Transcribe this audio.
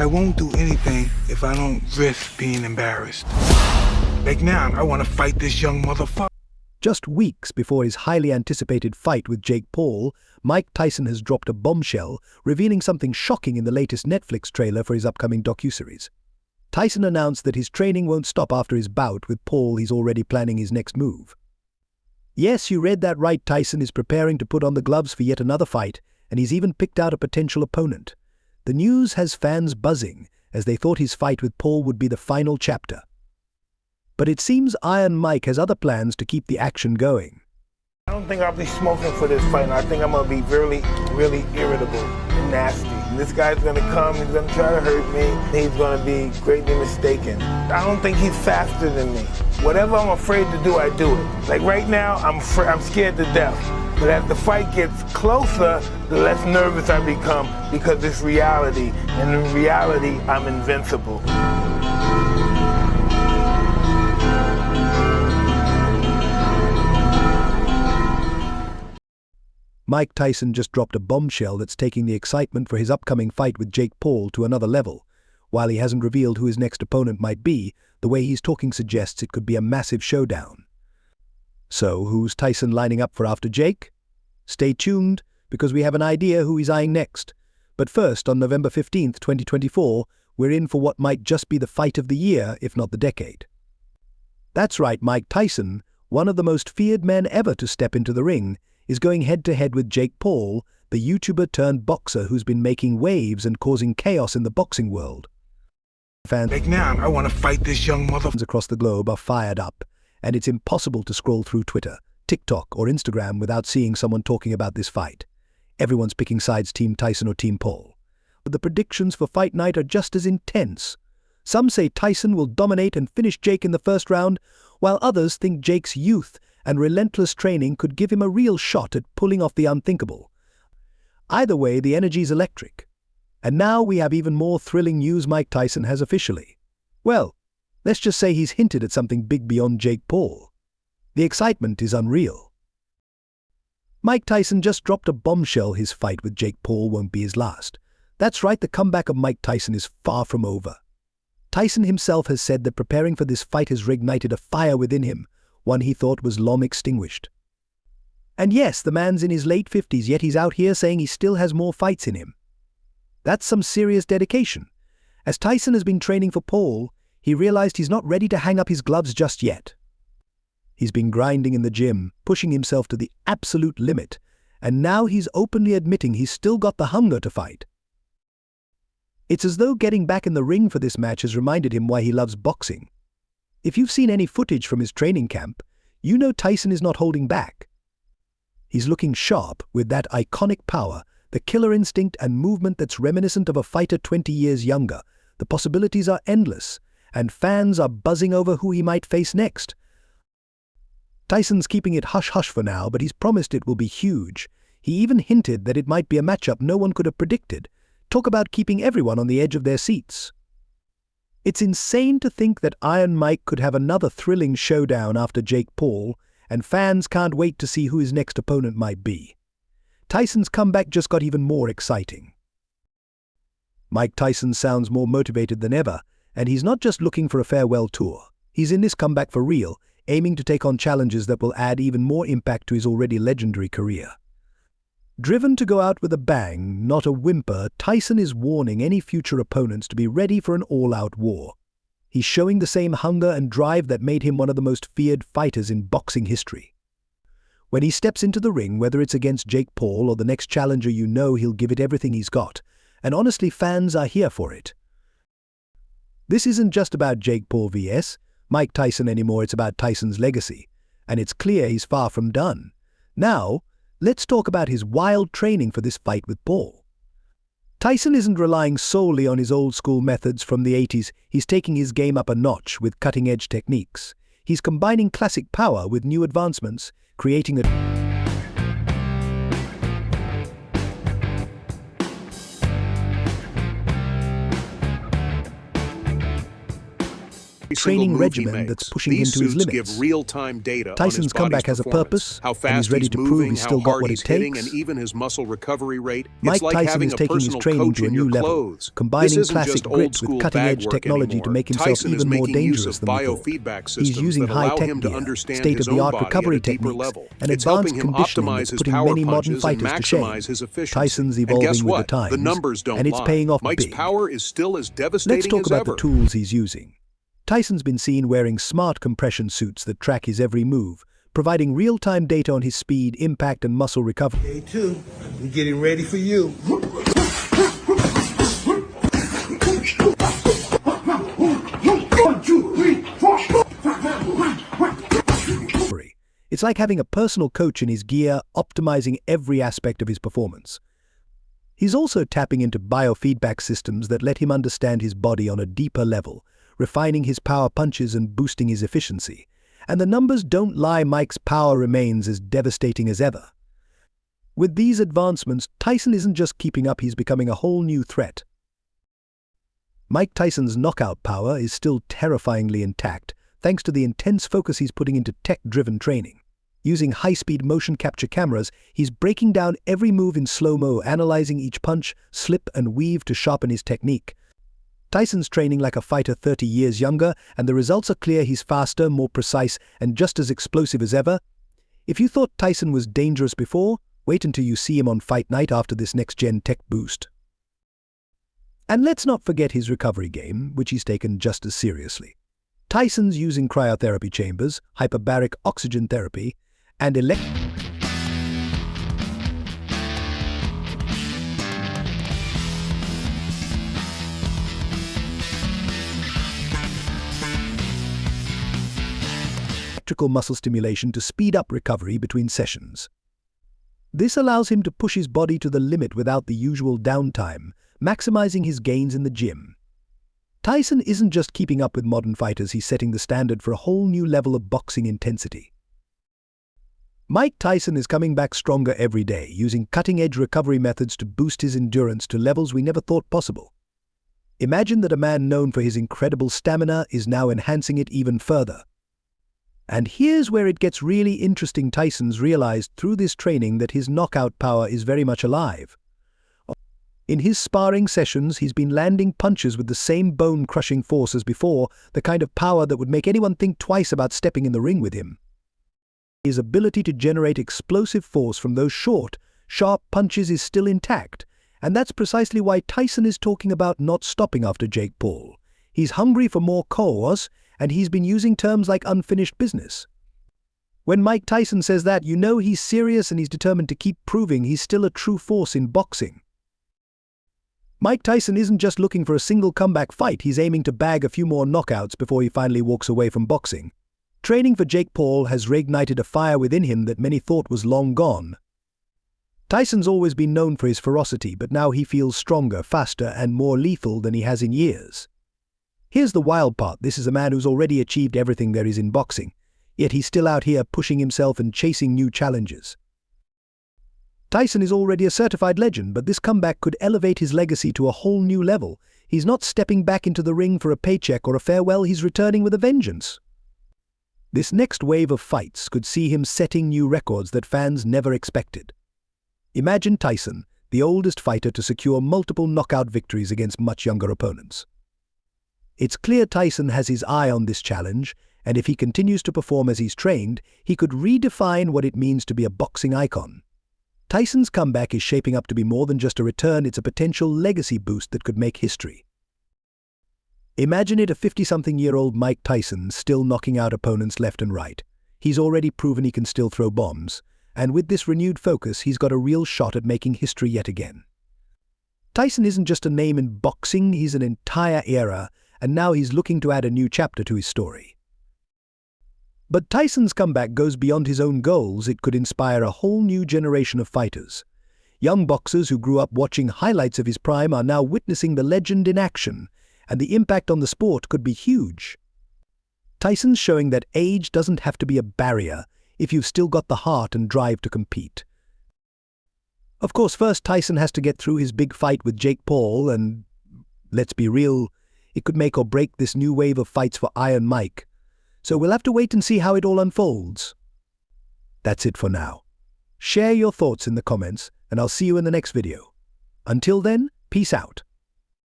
I won't do anything if I don't risk being embarrassed. Like now, I want to fight this young motherfucker. Just weeks before his highly anticipated fight with Jake Paul, Mike Tyson has dropped a bombshell, revealing something shocking in the latest Netflix trailer for his upcoming docuseries. Tyson announced that his training won't stop after his bout with Paul. He's already planning his next move. Yes, you read that right. Tyson is preparing to put on the gloves for yet another fight, and he's even picked out a potential opponent. The news has fans buzzing, as they thought his fight with Paul would be the final chapter. But it seems Iron Mike has other plans to keep the action going. I don't think I'll be smoking for this fight. I think I'm going to be really irritable and nasty. And this guy's going to come, he's going to try to hurt me. He's going to be greatly mistaken. I don't think he's faster than me. Whatever I'm afraid to do, I do it. Like right now, I'm scared to death. But as the fight gets closer, the less nervous I become because it's reality. And in reality, I'm invincible. Mike Tyson just dropped a bombshell that's taking the excitement for his upcoming fight with Jake Paul to another level. While he hasn't revealed who his next opponent might be, the way he's talking suggests it could be a massive showdown. So, who's Tyson lining up for after Jake? Stay tuned, because we have an idea who he's eyeing next. But first, on November 15th, 2024, we're in for what might just be the fight of the year, if not the decade. That's right, Mike Tyson, one of the most feared men ever to step into the ring, is going head-to-head with Jake Paul, the YouTuber-turned-boxer who's been making waves and causing chaos in the boxing world. Fans like now, I want to fight this young motherfucker across the globe are fired up, and it's impossible to scroll through Twitter, TikTok, or Instagram without seeing someone talking about this fight. Everyone's picking sides, Team Tyson or Team Paul. But the predictions for fight night are just as intense. Some say Tyson will dominate and finish Jake in the first round, while others think Jake's youth and relentless training could give him a real shot at pulling off the unthinkable. Either way, the energy's electric. And now we have even more thrilling news. Mike Tyson has officially, well, let's just say he's hinted at something big beyond Jake Paul. The excitement is unreal. Mike Tyson just dropped a bombshell. His fight with Jake Paul won't be his last. That's right, the comeback of Mike Tyson is far from over. Tyson himself has said that preparing for this fight has reignited a fire within him, one he thought was long extinguished. And yes, the man's in his late 50s, yet he's out here saying he still has more fights in him. That's some serious dedication. As Tyson has been training for Paul, he realized he's not ready to hang up his gloves just yet. He's been grinding in the gym, pushing himself to the absolute limit, and now he's openly admitting he's still got the hunger to fight. It's as though getting back in the ring for this match has reminded him why he loves boxing. If you've seen any footage from his training camp, you know Tyson is not holding back. He's looking sharp with that iconic power, the killer instinct and movement that's reminiscent of a fighter 20 years younger. The possibilities are endless, and fans are buzzing over who he might face next. Tyson's keeping it hush-hush for now, but he's promised it will be huge. He even hinted that it might be a matchup no one could have predicted. Talk about keeping everyone on the edge of their seats. It's insane to think that Iron Mike could have another thrilling showdown after Jake Paul, and fans can't wait to see who his next opponent might be. Tyson's comeback just got even more exciting. Mike Tyson sounds more motivated than ever, and he's not just looking for a farewell tour. He's in this comeback for real, aiming to take on challenges that will add even more impact to his already legendary career. Driven to go out with a bang, not a whimper, Tyson is warning any future opponents to be ready for an all-out war. He's showing the same hunger and drive that made him one of the most feared fighters in boxing history. When he steps into the ring, whether it's against Jake Paul or the next challenger, you know he'll give it everything he's got, and honestly, fans are here for it. This isn't just about Jake Paul vs. Mike Tyson anymore, it's about Tyson's legacy, and it's clear he's far from done. Now, let's talk about his wild training for this fight with Paul. Tyson isn't relying solely on his old-school methods from the 80s. He's taking his game up a notch with cutting-edge techniques. He's combining classic power with new advancements, creating a training regimen that's pushing him to his limits. Give real-time data Tyson's comeback has a purpose, how and fast he's ready to prove moving, he's still how got hard what it he's hitting, takes. and even his muscle recovery rate. Mike It's like Tyson having is a taking his personal training coach to a in new your level, clothes. combining This isn't classic just grit old-school with cutting-edge bag work technology anymore. to make himself Tyson is even more making use dangerous of than we thought. biofeedback systems He's using that allow high-tech him to gear, understand his own state-of-the-art body recovery at a deeper techniques, level. and It's advanced helping him conditioning optimize that's his putting power many modern punches and fighters to shame. maximize his efficiency. Tyson's And evolving guess with the what? times, The numbers don't and it's lie. paying off Mike's big. power is still as Let's devastating talk as about ever. the tools he's using. Tyson's been seen wearing smart compression suits that track his every move, providing real-time data on his speed, impact, and muscle recovery. Day two, we're getting ready for you. It's like having a personal coach in his gear, optimizing every aspect of his performance. He's also tapping into biofeedback systems that let him understand his body on a deeper level, refining his power punches and boosting his efficiency. And the numbers don't lie, Mike's power remains as devastating as ever. With these advancements, Tyson isn't just keeping up, he's becoming a whole new threat. Mike Tyson's knockout power is still terrifyingly intact, thanks to the intense focus he's putting into tech-driven training. Using high-speed motion capture cameras, he's breaking down every move in slow-mo, analyzing each punch, slip, and weave to sharpen his technique. Tyson's training like a fighter 30 years younger, and the results are clear. He's faster, more precise, and just as explosive as ever. If you thought Tyson was dangerous before, wait until you see him on fight night after this next-gen tech boost. And let's not forget his recovery game, which he's taken just as seriously. Tyson's using cryotherapy chambers, hyperbaric oxygen therapy, and electrical muscle stimulation to speed up recovery between sessions. This allows him to push his body to the limit without the usual downtime, maximizing his gains in the gym. Tyson isn't just keeping up with modern fighters, he's setting the standard for a whole new level of boxing intensity. Mike Tyson is coming back stronger every day, using cutting-edge recovery methods to boost his endurance to levels we never thought possible. Imagine that a man known for his incredible stamina is now enhancing it even further. And here's where it gets really interesting. Tyson's realized through this training that his knockout power is very much alive. In his sparring sessions, he's been landing punches with the same bone-crushing force as before, the kind of power that would make anyone think twice about stepping in the ring with him. His ability to generate explosive force from those short, sharp punches is still intact, and that's precisely why Tyson is talking about not stopping after Jake Paul. He's hungry for more chaos, and he's been using terms like unfinished business. When Mike Tyson says that, you know he's serious and he's determined to keep proving he's still a true force in boxing. Mike Tyson isn't just looking for a single comeback fight, he's aiming to bag a few more knockouts before he finally walks away from boxing. Training for Jake Paul has reignited a fire within him that many thought was long gone. Tyson's always been known for his ferocity, but now he feels stronger, faster, and more lethal than he has in years. Here's the wild part, this is a man who's already achieved everything there is in boxing, yet he's still out here pushing himself and chasing new challenges. Tyson is already a certified legend, but this comeback could elevate his legacy to a whole new level. He's not stepping back into the ring for a paycheck or a farewell, he's returning with a vengeance. This next wave of fights could see him setting new records that fans never expected. Imagine Tyson, the oldest fighter to secure multiple knockout victories against much younger opponents. It's clear Tyson has his eye on this challenge, and if he continues to perform as he's trained, he could redefine what it means to be a boxing icon. Tyson's comeback is shaping up to be more than just a return, it's a potential legacy boost that could make history. Imagine it, a 50-something-year-old Mike Tyson still knocking out opponents left and right. He's already proven he can still throw bombs, and with this renewed focus, he's got a real shot at making history yet again. Tyson isn't just a name in boxing, he's an entire era, and now he's looking to add a new chapter to his story. But Tyson's comeback goes beyond his own goals. It could inspire a whole new generation of fighters. Young boxers who grew up watching highlights of his prime are now witnessing the legend in action, and the impact on the sport could be huge. Tyson's showing that age doesn't have to be a barrier if you've still got the heart and drive to compete. Of course, first Tyson has to get through his big fight with Jake Paul, and let's be real, It could make or break this new wave of fights for Iron Mike. So we'll have to wait and see how it all unfolds. That's it for now. Share your thoughts in the comments, and I'll see you in the next video. Until then, peace out.